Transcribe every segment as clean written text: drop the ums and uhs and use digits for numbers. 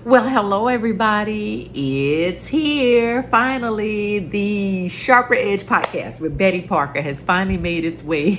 Well, hello everybody. It's here. Finally, the Sharper Edge podcast with Betty Parker has finally made its way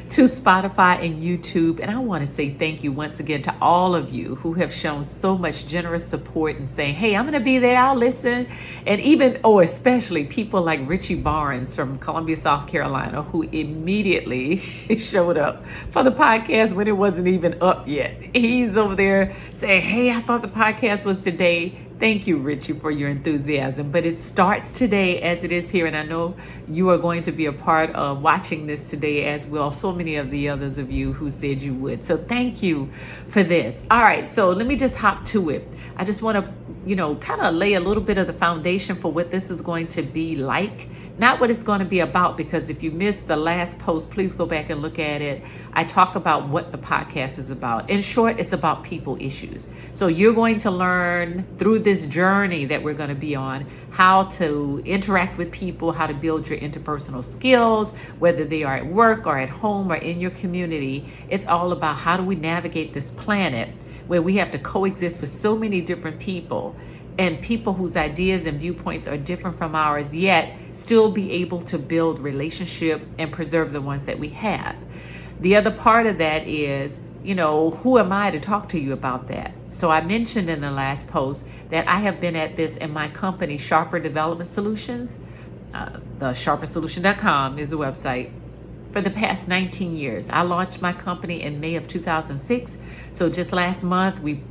to Spotify and YouTube. And I want to say thank you once again to all of you who have shown so much generous support and saying, hey, I'm going to be there. I'll listen. And even, especially people like Richie Barnes from Columbia, South Carolina, who immediately showed up for the podcast when it wasn't even up yet. He's over there saying, hey, I thought the podcast was today. Thank you, Richie, for your enthusiasm. But it starts today as it is here. And I know you are going to be a part of watching this today, as will so many of the others of you who said you would. So thank you for this. All right, so let me just hop to it. I just want to, kind of lay a little bit of the foundation for what this is going to be like. Not what it's going to be about, because if you missed the last post, please go back and look at it. I talk about what the podcast is about. In short, it's about people issues. So you're going to learn through this journey that we're going to be on how to interact with people, how to build your interpersonal skills, whether they are at work or at home or in your community. It's all about how do we navigate this planet where we have to coexist with so many different people, and people whose ideas and viewpoints are different from ours, yet still be able to build relationship and preserve the ones that we have. The other part of that is, who am I to talk to you about that? So I mentioned in the last post that I have been at this in my company, Sharper Development Solutions. The sharpersolution.com is the website. For the past 19 years. I launched my company in May of 2006. So just last month, we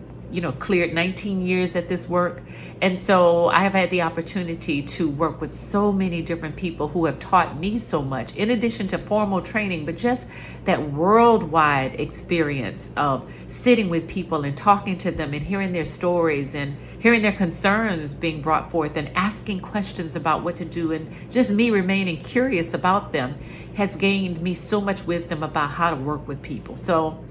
cleared 19 years at this work. And so I have had the opportunity to work with so many different people who have taught me so much, in addition to formal training, but just that worldwide experience of sitting with people and talking to them and hearing their stories and hearing their concerns being brought forth and asking questions about what to do, and just me remaining curious about them has gained me so much wisdom about how to work with people. So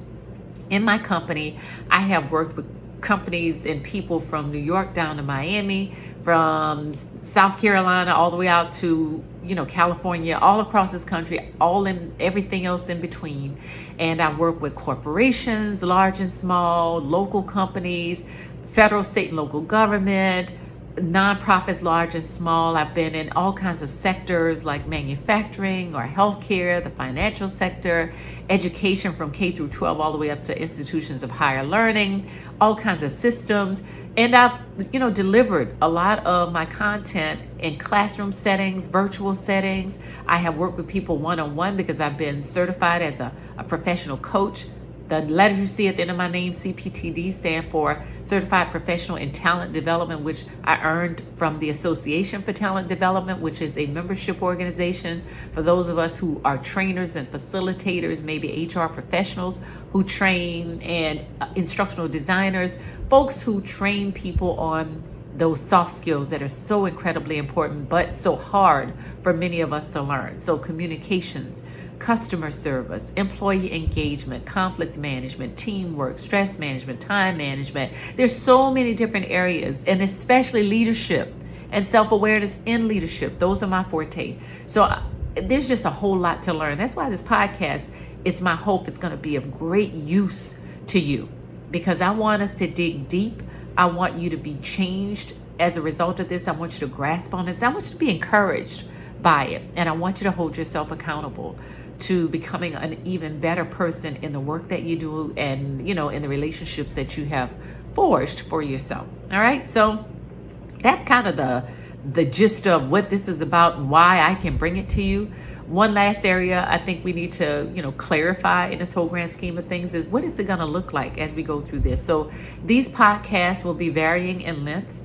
in my company, I have worked with companies and people from New York down to Miami, from South Carolina all the way out to California, all across this country, all in everything else in between. And I work with corporations, large and small, local companies, federal, state, and local government, nonprofits, large and small. I've been in all kinds of sectors like manufacturing or healthcare, the financial sector, education from K through 12, all the way up to institutions of higher learning, all kinds of systems. And I've, delivered a lot of my content in classroom settings, virtual settings. I have worked with people one-on-one because I've been certified as a professional coach. The letters you see at the end of my name, CPTD, stand for Certified Professional in Talent Development, which I earned from the Association for Talent Development, which is a membership organization for those of us who are trainers and facilitators, maybe HR professionals who train, and instructional designers, folks who train people on those soft skills that are so incredibly important, but so hard for many of us to learn. So communications, customer service, employee engagement, conflict management, teamwork, stress management, time management. There's so many different areas, and especially leadership and self-awareness in leadership. Those are my forte. So there's just a whole lot to learn. That's why this podcast, it's my hope it's going to be of great use to you, because I want us to dig deep. I want you to be changed as a result of this. I want you to grasp on it. I want you to be encouraged by it. And I want you to hold yourself accountable to becoming an even better person in the work that you do, and, in the relationships that you have forged for yourself. All right. So that's kind of the gist of what this is about and why I can bring it to you. One last area I think we need to, clarify in this whole grand scheme of things is, what is it going to look like as we go through this? So these podcasts will be varying in lengths.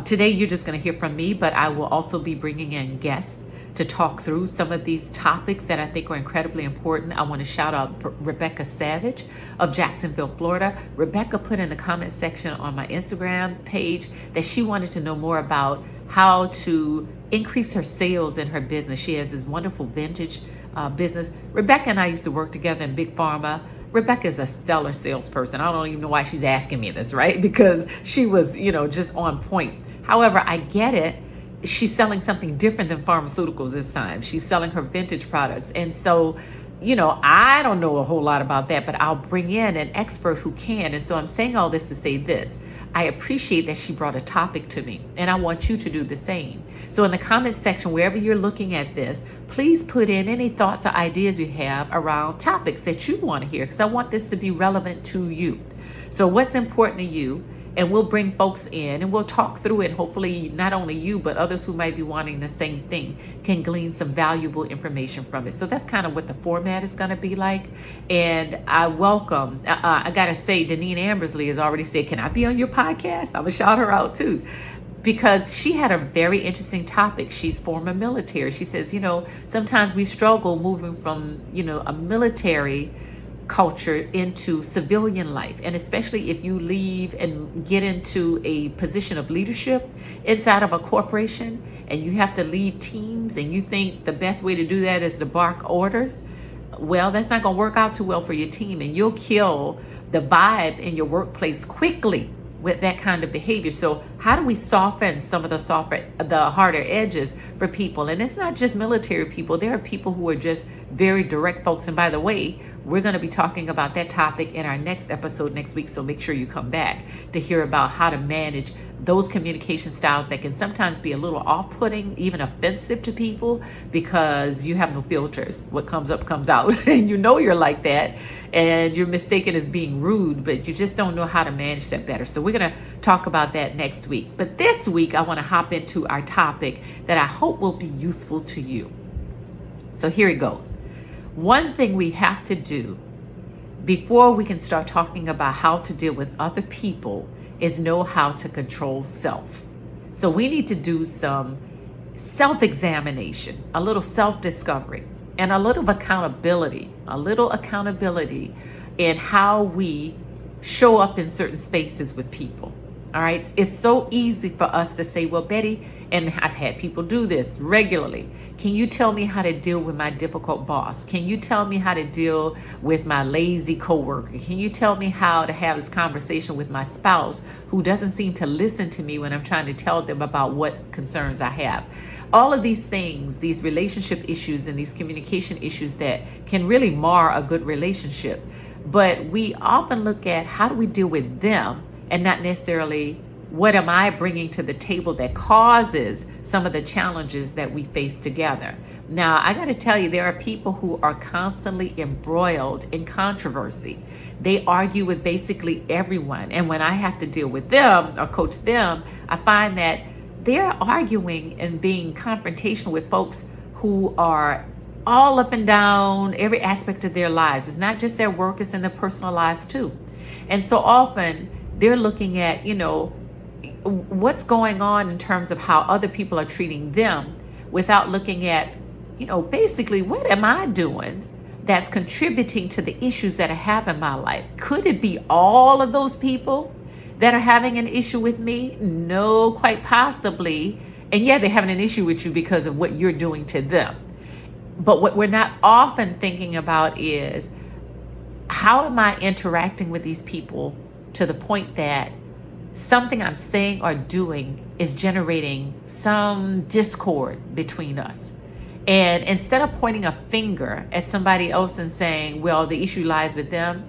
Today, you're just going to hear from me, but I will also be bringing in guests to talk through some of these topics that I think are incredibly important. I want to shout out Rebecca Savage of Jacksonville, Florida. Rebecca put in the comment section on my Instagram page that she wanted to know more about how to increase her sales in her business. She has this wonderful vintage business. Rebecca and I used to work together in Big Pharma. Rebecca is a stellar salesperson. I don't even know why she's asking me this, right? Because she was, just on point. However, I get it. She's selling something different than pharmaceuticals this time. She's selling her vintage products. And so I don't know a whole lot about that, but I'll bring in an expert who can. And so I'm saying all this to say this. I appreciate that she brought a topic to me, and I want you to do the same. So in the comments section, wherever you're looking at this, please put in any thoughts or ideas you have around topics that you want to hear, because I want this to be relevant to you. So what's important to you? And we'll bring folks in and we'll talk through it. Hopefully, not only you, but others who might be wanting the same thing can glean some valuable information from it. So that's kind of what the format is going to be like. And I welcome, I got to say, Deneen Ambersley has already said, can I be on your podcast? I'm going to shout her out too, because she had a very interesting topic. She's former military. She says, sometimes we struggle moving from, a military culture into civilian life, and especially if you leave and get into a position of leadership inside of a corporation and you have to lead teams and you think the best way to do that is to bark orders, well, that's not going to work out too well for your team, and you'll kill the vibe in your workplace quickly with that kind of behavior. So how do we soften some of the harder edges for people? And it's not just military people. There are people who are just very direct folks. And by the way, we're going to be talking about that topic in our next episode next week. So make sure you come back to hear about how to manage those communication styles that can sometimes be a little off-putting, even offensive to people, because you have no filters. What comes up comes out, and you're like that, and you're mistaken as being rude, but you just don't know how to manage that better. So we're going to talk about that next week. But this week, I want to hop into our topic that I hope will be useful to you. So here it goes. One thing we have to do before we can start talking about how to deal with other people is know how to control self. So we need to do some self-examination, a little self-discovery, and a little accountability in how we show up in certain spaces with people. All right. It's so easy for us to say, well, Betty, and I've had people do this regularly. Can you tell me how to deal with my difficult boss? Can you tell me how to deal with my lazy coworker? Can you tell me how to have this conversation with my spouse who doesn't seem to listen to me when I'm trying to tell them about what concerns I have? All of these things, these relationship issues and these communication issues that can really mar a good relationship. But we often look at how do we deal with them and not necessarily what am I bringing to the table that causes some of the challenges that we face together. Now, I got to tell you, there are people who are constantly embroiled in controversy. They argue with basically everyone. And when I have to deal with them or coach them, I find that they're arguing and being confrontational with folks who are all up and down every aspect of their lives. It's not just their work, it's in their personal lives too. And so often they're looking at, what's going on in terms of how other people are treating them without looking at, basically what am I doing that's contributing to the issues that I have in my life? Could it be all of those people that are having an issue with me? No, quite possibly. And yeah, they're having an issue with you because of what you're doing to them. But what we're not often thinking about is, how am I interacting with these people to the point that something I'm saying or doing is generating some discord between us? And instead of pointing a finger at somebody else and saying, well, the issue lies with them,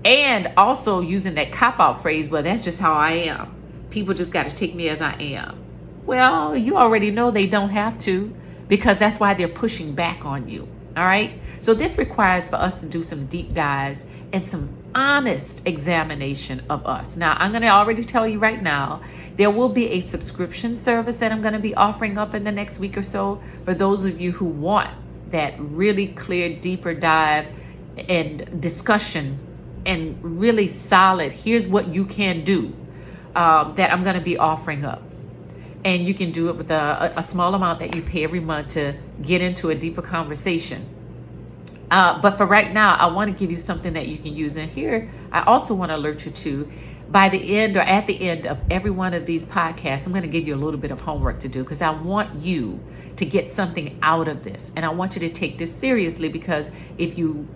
and also using that cop-out phrase, well, that's just how I am. People just got to take me as I am. Well, you already know they don't have to, because that's why they're pushing back on you. All right. So this requires for us to do some deep dives and some honest examination of us. Now, I'm going to already tell you right now, there will be a subscription service that I'm going to be offering up in the next week or so for those of you who want that really clear, deeper dive and discussion and really solid, here's what you can do, that I'm going to be offering up. And you can do it with a small amount that you pay every month to get into a deeper conversation. But for right now, I want to give you something that you can use. And here, I also want to alert you to, by the end or at the end of every one of these podcasts, I'm going to give you a little bit of homework to do, because I want you to get something out of this. And I want you to take this seriously, because if you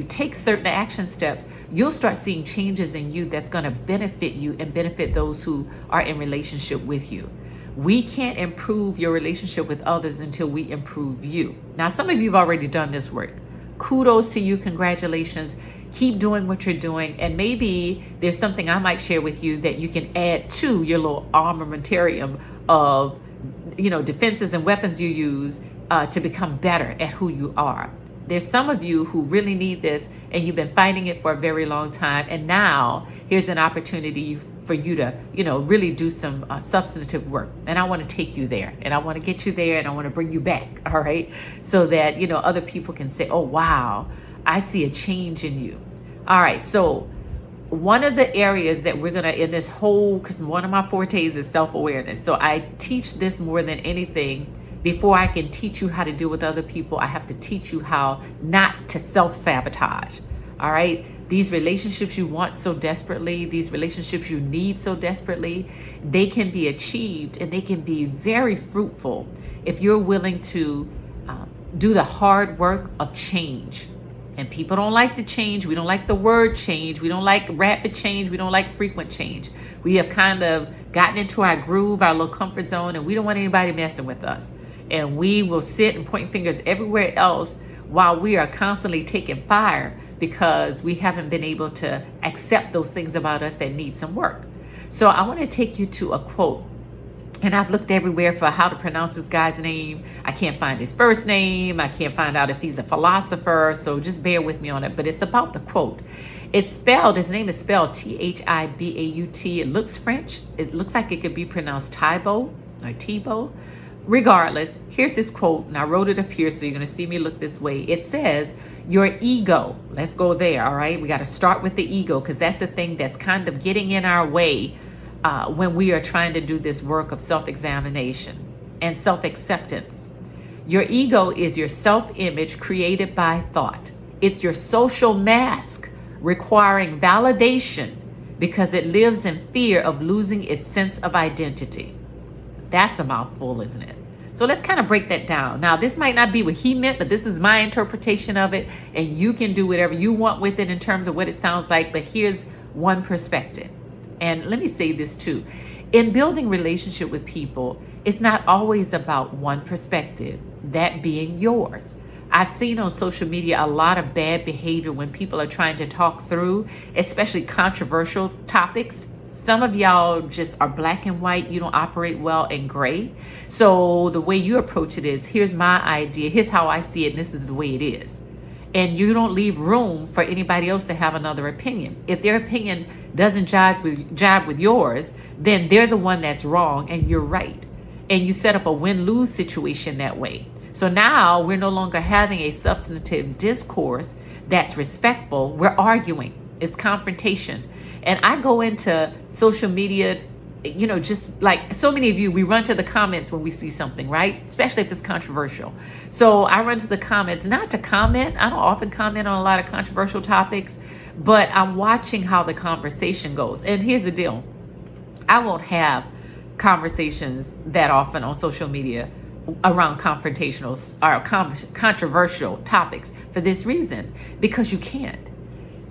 take certain action steps, you'll start seeing changes in you that's going to benefit you and benefit those who are in relationship with you. We can't improve your relationship with others until we improve you. Now, some of you have already done this work. kudos to you. Congratulations. Keep doing what you're doing. And maybe there's something I might share with you that you can add to your little armamentarium of, defenses and weapons you use to become better at who you are. There's some of you who really need this, and you've been fighting it for a very long time. And now here's an opportunity for you to, really do some substantive work. And I want to take you there, and I want to get you there, and I want to bring you back. All right. So that, other people can say, oh, wow, I see a change in you. All right. So one of the areas that we're going to, in this whole, because one of my fortes is self-awareness. So I teach this more than anything. Before I can teach you how to deal with other people, I have to teach you how not to self-sabotage. All right. These relationships you want so desperately, these relationships you need so desperately, they can be achieved and they can be very fruitful if you're willing to do the hard work of change. And people don't like the change. We don't like the word change. We don't like rapid change. We don't like frequent change. We have kind of gotten into our groove, our little comfort zone, and we don't want anybody messing with us. And we will sit and point fingers everywhere else while we are constantly taking fire because we haven't been able to accept those things about us that need some work. So I want to take you to a quote. And I've looked everywhere for how to pronounce this guy's name. I can't find his first name. I can't find out if he's a philosopher. So just bear with me on it. But it's about the quote. His name is spelled Thibaut. It looks French. It looks like it could be pronounced Thibaut or Thibaut. Regardless, here's his quote, and I wrote it up here so you're going to see me look this way. It says, your ego, let's go there, all right? We got to start with the ego because that's the thing that's kind of getting in our way when we are trying to do this work of self-examination and self-acceptance. Your ego is your self-image created by thought. It's your social mask requiring validation because it lives in fear of losing its sense of identity. That's a mouthful, isn't it? So let's kind of break that down. Now, this might not be what he meant, but this is my interpretation of it. And you can do whatever you want with it in terms of what it sounds like. But here's one perspective. And let me say this too. In building relationship with people, it's not always about one perspective, that being yours. I've seen on social media a lot of bad behavior when people are trying to talk through, especially controversial topics. Some of y'all just are black and white. You don't operate well in gray. So the way you approach it is, here's my idea. Here's how I see it. And this is the way it is. And you don't leave room for anybody else to have another opinion. If their opinion doesn't jive with yours, then they're the one that's wrong and you're right. And you set up a win-lose situation that way. So now we're no longer having a substantive discourse that's respectful. We're arguing. It's confrontation. And I go into social media, just like so many of you, we run to the comments when we see something, right? Especially if it's controversial. So I run to the comments, not to comment. I don't often comment on a lot of controversial topics, but I'm watching how the conversation goes. And here's the deal. I won't have conversations that often on social media around confrontational or controversial topics for this reason, because you can't.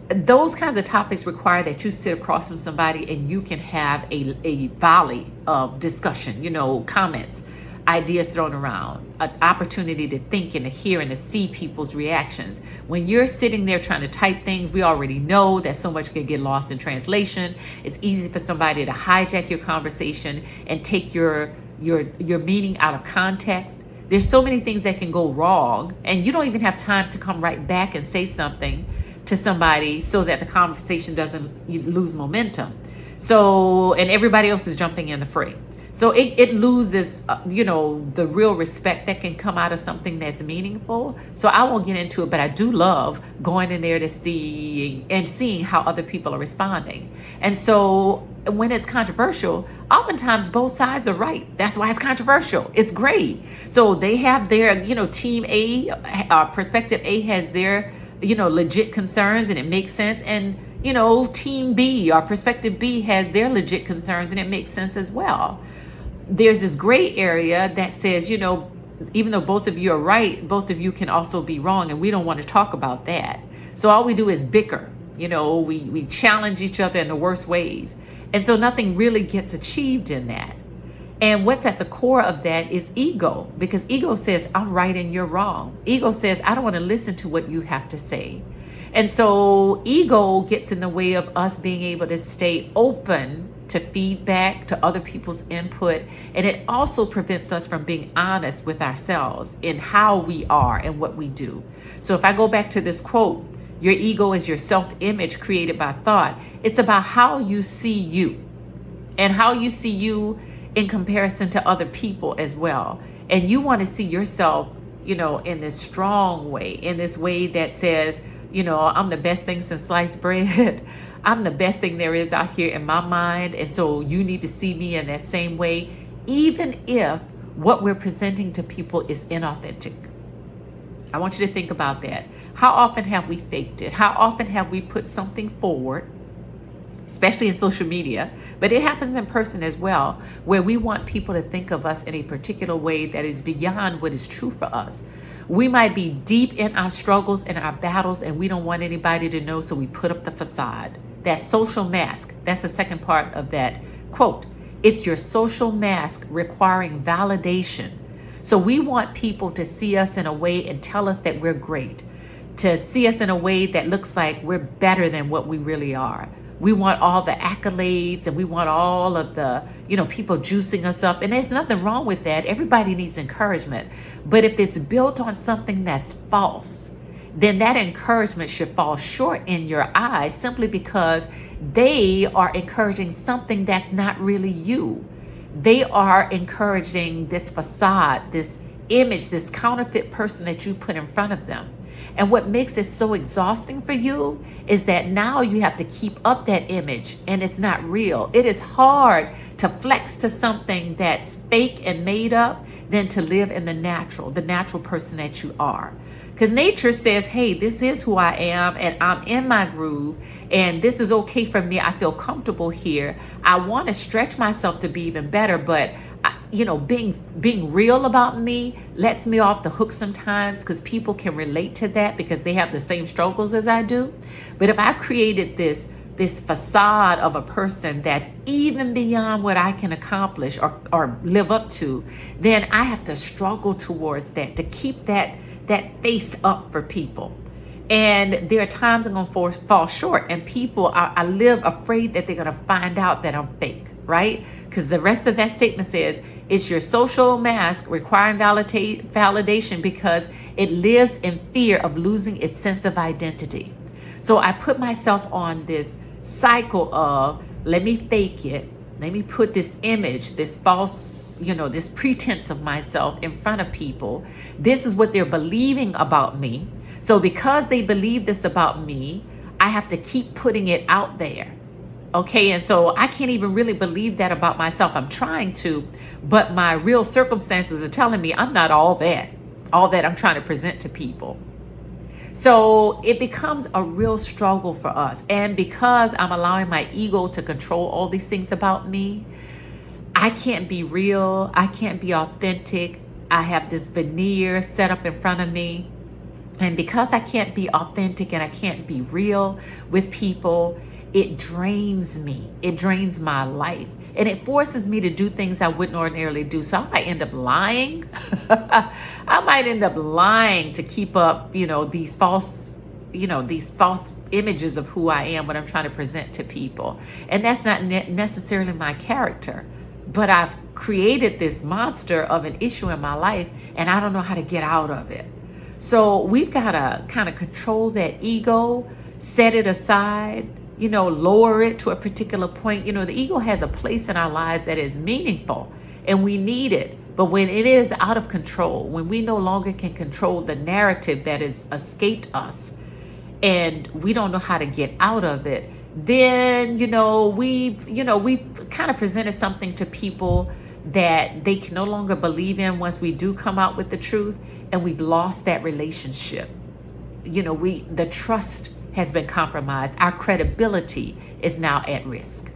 Those kinds of topics require that you sit across from somebody and you can have a volley of discussion, comments, ideas thrown around, an opportunity to think and to hear and to see people's reactions. When you're sitting there trying to type things, we already know that so much can get lost in translation. It's easy for somebody to hijack your conversation and take your meaning out of context. There's so many things that can go wrong, and you don't even have time to come right back and say something to somebody so that the conversation doesn't lose momentum. So, and everybody else is jumping in the fray. So it loses, the real respect that can come out of something that's meaningful. So I won't get into it, but I do love going in there to seeing how other people are responding. And so when it's controversial, oftentimes both sides are right. That's why it's controversial. It's great. So they have their, team A, perspective A has their, legit concerns and it makes sense. And, team B or perspective B has their legit concerns and it makes sense as well. There's this gray area that says, even though both of you are right, both of you can also be wrong. And we don't want to talk about that. So all we do is bicker. We challenge each other in the worst ways. And so nothing really gets achieved in that. And what's at the core of that is ego, because ego says, I'm right and you're wrong. Ego says, I don't want to listen to what you have to say. And so ego gets in the way of us being able to stay open to feedback, to other people's input. And it also prevents us from being honest with ourselves in how we are and what we do. So if I go back to this quote, your ego is your self-image created by thought. It's about how you see you and how you see you in comparison to other people as well. And you want to see yourself, in this strong way, in this way that says, I'm the best thing since sliced bread. I'm the best thing there is out here in my mind. And so you need to see me in that same way, even if what we're presenting to people is inauthentic. I want you to think about that. How often have we faked it? How often have we put something forward, especially in social media, but it happens in person as well, where we want people to think of us in a particular way that is beyond what is true for us. We might be deep in our struggles and our battles, and we don't want anybody to know, so we put up the facade. That social mask, that's the second part of that quote. It's your social mask requiring validation. So we want people to see us in a way and tell us that we're great, to see us in a way that looks like we're better than what we really are. We want all the accolades, and we want all of the, people juicing us up. And there's nothing wrong with that. Everybody needs encouragement. But if it's built on something that's false, then that encouragement should fall short in your eyes, simply because they are encouraging something that's not really you. They are encouraging this facade, this image, this counterfeit person that you put in front of them. And what makes it so exhausting for you is that now you have to keep up that image, and it's not real. It is hard to flex to something that's fake and made up than to live in the natural person that you are. Because nature says, hey, this is who I am, and I'm in my groove, and this is okay for me. I feel comfortable here. I want to stretch myself to be even better, but being real about me lets me off the hook sometimes, because people can relate to that because they have the same struggles as I do. But if I've created this facade of a person that's even beyond what I can accomplish or live up to, then I have to struggle towards that, to keep that face up for people. And there are times I'm going to fall short, and people, I live afraid that they're going to find out that I'm fake, right? Because the rest of that statement says, it's your social mask requiring validation because it lives in fear of losing its sense of identity. So I put myself on this cycle of, let me fake it. Let me put this image, this false, this pretense of myself in front of people. This is what they're believing about me. So because they believe this about me, I have to keep putting it out there. Okay, and so I can't even really believe that about myself. I'm trying to, but my real circumstances are telling me I'm not all that I'm trying to present to people. So it becomes a real struggle for us. And because I'm allowing my ego to control all these things about me, I can't be real. I can't be authentic. I have this veneer set up in front of me. And because I can't be authentic and I can't be real with people, it drains me. It drains my life. And it forces me to do things I wouldn't ordinarily do. So I might end up lying. I might end up lying to keep up, these false images of who I am, what I'm trying to present to people. And that's not necessarily my character. But I've created this monster of an issue in my life, and I don't know how to get out of it. So we've got to kind of control that ego, set it aside, lower it to a particular point. The ego has a place in our lives that is meaningful, and we need it. But when it is out of control, when we no longer can control the narrative that has escaped us, and we don't know how to get out of it, then, we've kind of presented something to people that they can no longer believe in once we do come out with the truth, and we've lost that relationship. The trust has been compromised. Our credibility is now at risk.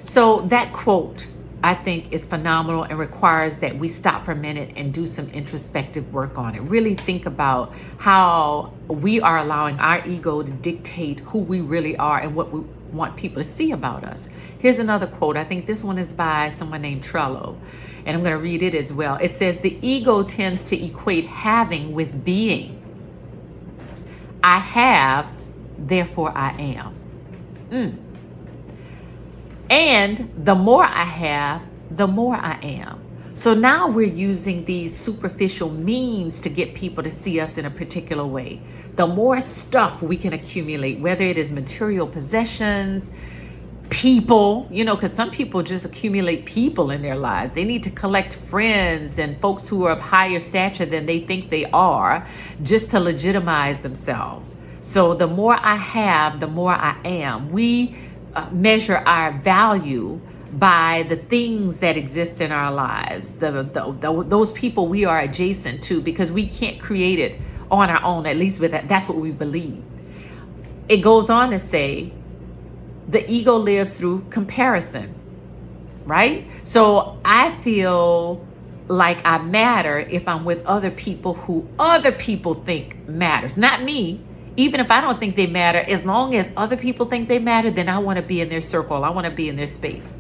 So that quote I think is phenomenal and requires that we stop for a minute and do some introspective work on it. Really think about how we are allowing our ego to dictate who we really are and what we want people to see about us. Here's another quote. I think this one is by someone named Trello, and I'm going to read it as well. It says, "The ego tends to equate having with being. I have, therefore I am. And the more I have, the more I am." So now we're using these superficial means to get people to see us in a particular way. The more stuff we can accumulate, whether it is material possessions, people, because some people just accumulate people in their lives. They need to collect friends and folks who are of higher stature than they think they are just to legitimize themselves. So the more I have, the more I am. We measure our value by the things that exist in our lives, those people we are adjacent to, because we can't create it on our own. At least with that's what we believe. It goes on to say, the ego lives through comparison, right? So I feel like I matter if I'm with other people who other people think matters, not me. Even if I don't think they matter, as long as other people think they matter, then I want to be in their circle. I want to be in their space.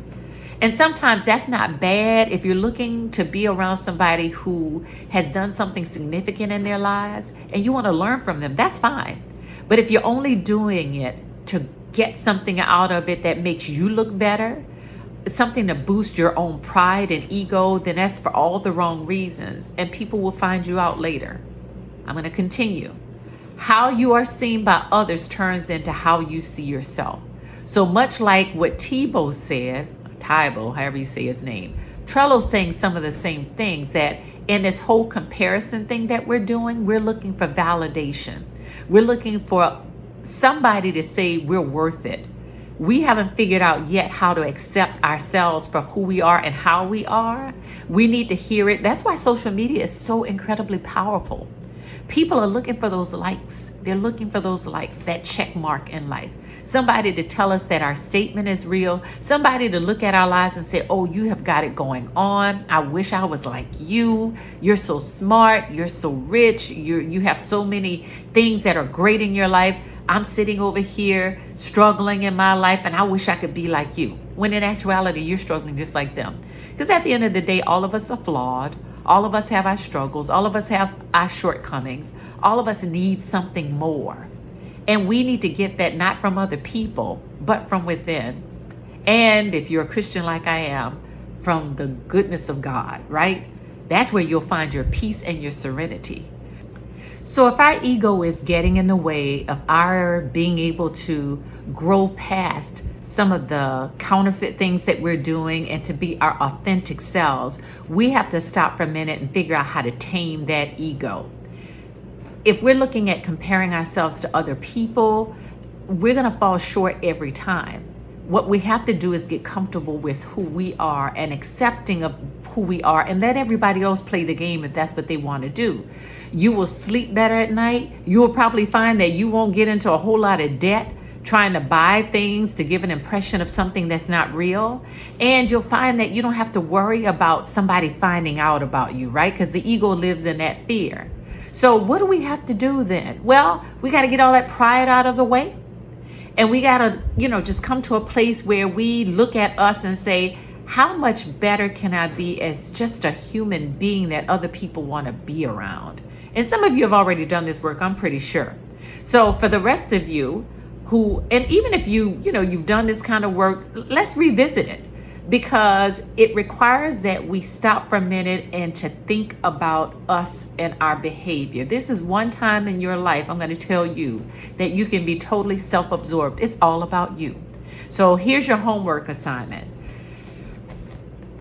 And sometimes that's not bad if you're looking to be around somebody who has done something significant in their lives and you want to learn from them. That's fine. But if you're only doing it to get something out of it that makes you look better, something to boost your own pride and ego, then that's for all the wrong reasons. And people will find you out later. I'm going to continue. How you are seen by others turns into how you see yourself. So much like what Tybo said, however you say his name, Trello's saying some of the same things, that in this whole comparison thing that we're doing, we're looking for validation. We're looking for somebody to say we're worth it. We haven't figured out yet how to accept ourselves for who we are and how we are. We need to hear it. That's why social media is so incredibly powerful. People are looking for those likes. They're looking for those likes, that check mark in life. Somebody to tell us that our statement is real. Somebody to look at our lives and say, oh, you have got it going on. I wish I was like you. You're so smart. You're so rich. You have so many things that are great in your life. I'm sitting over here struggling in my life, and I wish I could be like you. When in actuality, you're struggling just like them. Because at the end of the day, all of us are flawed. All of us have our struggles. All of us have our shortcomings. All of us need something more. And we need to get that not from other people, but from within. And if you're a Christian like I am, from the goodness of God, right? That's where you'll find your peace and your serenity. So if our ego is getting in the way of our being able to grow past some of the counterfeit things that we're doing and to be our authentic selves, we have to stop for a minute and figure out how to tame that ego. If we're looking at comparing ourselves to other people, we're going to fall short every time. What we have to do is get comfortable with who we are and accepting of who we are, and let everybody else play the game if that's what they want to do. You will sleep better at night. You will probably find that you won't get into a whole lot of debt trying to buy things to give an impression of something that's not real. And you'll find that you don't have to worry about somebody finding out about you, right? Because the ego lives in that fear. So what do we have to do then? Well, we got to get all that pride out of the way. And we got to, just come to a place where we look at us and say, how much better can I be as just a human being that other people want to be around? And some of you have already done this work, I'm pretty sure. So for the rest of you and even if you've done this kind of work, let's revisit it, because it requires that we stop for a minute and to think about us and our behavior. This is one time in your life, I'm going to tell you, that you can be totally self-absorbed. It's all about you. So here's your homework assignment.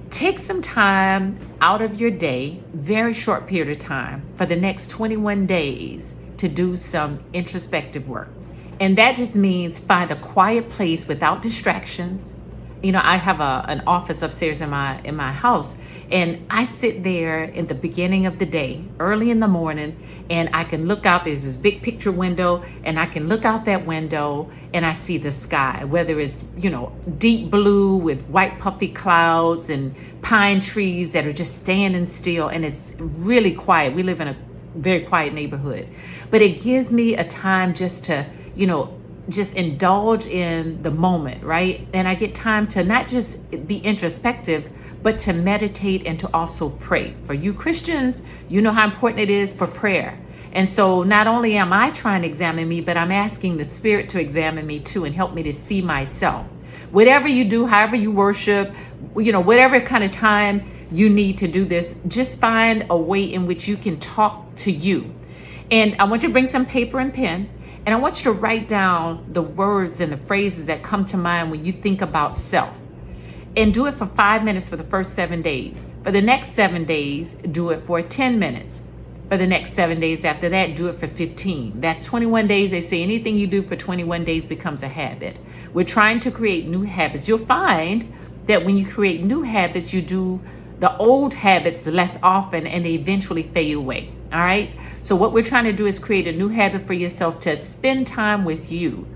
Take some time out of your day, very short period of time, for the next 21 days to do some introspective work. And that just means find a quiet place without distractions. I have an office upstairs in my house, and I sit there in the beginning of the day, early in the morning, and I can look out. There's this big picture window, and I can look out that window and I see the sky, whether it's, deep blue with white puffy clouds and pine trees that are just standing still, and it's really quiet. We live in a very quiet neighborhood, but it gives me a time just to, just indulge in the moment, right? And I get time to not just be introspective, but to meditate and to also pray. For you Christians, you know how important it is for prayer. And so not only am I trying to examine me, but I'm asking the Spirit to examine me too and help me to see myself. Whatever you do, however you worship, whatever kind of time you need to do this, just find a way in which you can talk to you. And I want you to bring some paper and pen. And I want you to write down the words and the phrases that come to mind when you think about self. And do it for 5 minutes for the first 7 days. For the next 7 days, do it for 10 minutes. For the next 7 days after that, do it for 15. That's 21 days. They say anything you do for 21 days becomes a habit. We're trying to create new habits. You'll find that when you create new habits, you do the old habits less often and they eventually fade away. All right. So what we're trying to do is create a new habit for yourself to spend time with you.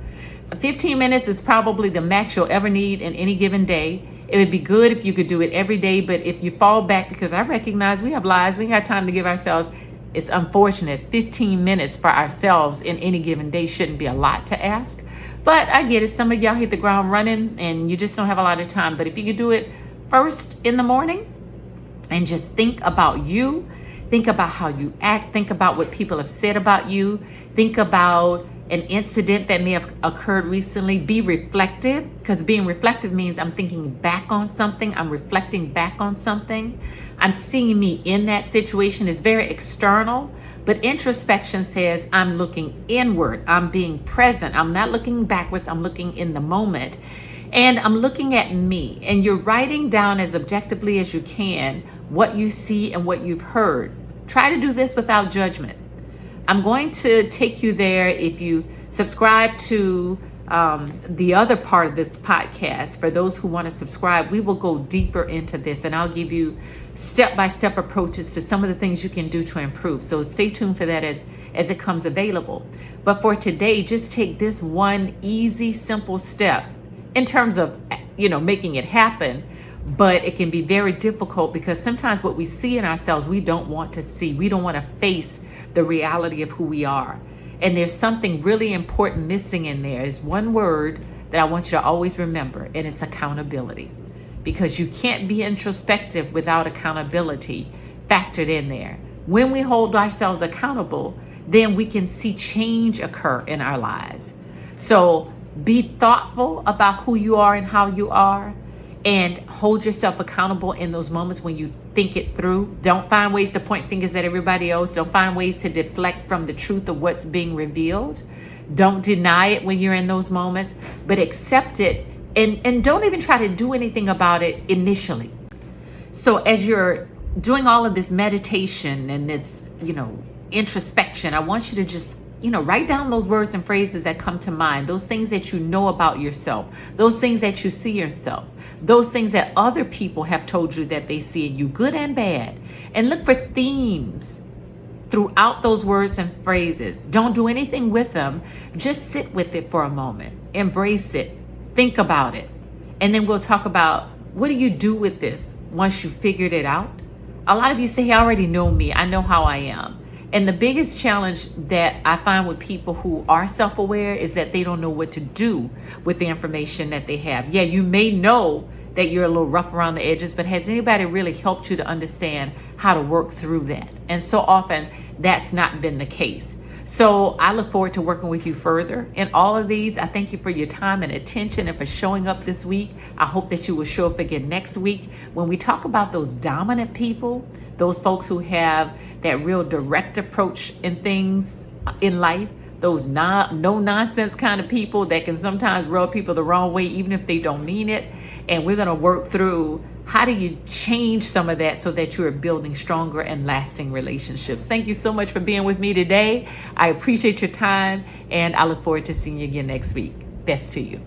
15 minutes is probably the max you'll ever need in any given day. It would be good if you could do it every day. But if you fall back, because I recognize we have lives, we ain't got time to give ourselves. It's unfortunate. 15 minutes for ourselves in any given day shouldn't be a lot to ask. But I get it. Some of y'all hit the ground running and you just don't have a lot of time. But if you could do it first in the morning and just think about you, think about how you act, think about what people have said about you, think about an incident that may have occurred recently. Be reflective, because being reflective means I'm thinking back on something, I'm reflecting back on something. I'm seeing me in that situation. It's very external, but introspection says I'm looking inward, I'm being present, I'm not looking backwards, I'm looking in the moment. And I'm looking at me, and you're writing down as objectively as you can what you see and what you've heard. Try to do this without judgment. I'm going to take you there. If you subscribe to the other part of this podcast, for those who want to subscribe, we will go deeper into this, and I'll give you step-by-step approaches to some of the things you can do to improve. So stay tuned for that as it comes available. But for today, just take this one easy, simple step in terms of, making it happen. But it can be very difficult because sometimes what we see in ourselves, we don't want to see. We don't want to face the reality of who we are. And there's something really important missing in there. Is one word that I want you to always remember, and it's accountability. Because you can't be introspective without accountability factored in there. When we hold ourselves accountable, then we can see change occur in our lives. So be thoughtful about who you are and how you are, and hold yourself accountable in those moments when you think it through. Don't find ways to point fingers at everybody else. Don't find ways to deflect from the truth of what's being revealed. Don't deny it when you're in those moments, but accept it, and don't even try to do anything about it initially. So as you're doing all of this meditation and this, introspection, I want you to just write down those words and phrases that come to mind, those things that you know about yourself, those things that you see yourself, those things that other people have told you that they see in you, good and bad. And look for themes throughout those words and phrases. Don't do anything with them. Just sit with it for a moment. Embrace it. Think about it. And then we'll talk about, what do you do with this once you figured it out? A lot of you say, I already know me. I know how I am. And the biggest challenge that I find with people who are self-aware is that they don't know what to do with the information that they have. Yeah, you may know that you're a little rough around the edges, but has anybody really helped you to understand how to work through that? And so often that's not been the case. So I look forward to working with you further in all of these. I thank you for your time and attention and for showing up this week. I hope that you will show up again next week when we talk about those dominant people, those folks who have that real direct approach in things in life, those no nonsense kind of people that can sometimes rub people the wrong way, even if they don't mean it. And we're going to work through, how do you change some of that so that you are building stronger and lasting relationships? Thank you so much for being with me today. I appreciate your time, and I look forward to seeing you again next week. Best to you.